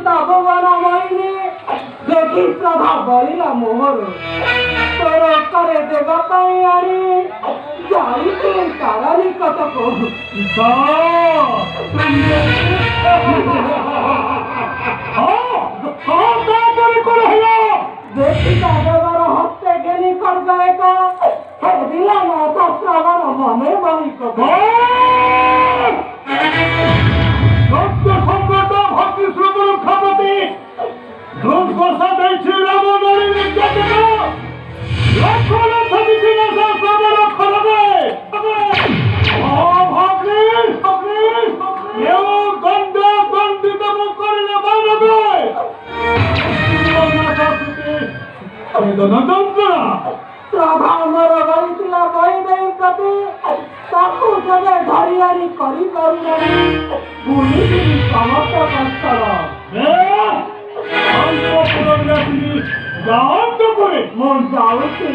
ভগবান আমাইনি দেখি প্রভা বলিলা মোহর তোর করে দেবা পাই আরে জানিতে তারারি কত কহু দেখি দাদাবার হস্তে গেলি করবে দিলাম আমার মনে বলি কথা প্রভা আমার বাড়িଥିଲା বই দেই কতে তাকু সবে ধরিয়ারি করি করুণারি ভুলি সমস্ত কষ্টর মন যাଉଛି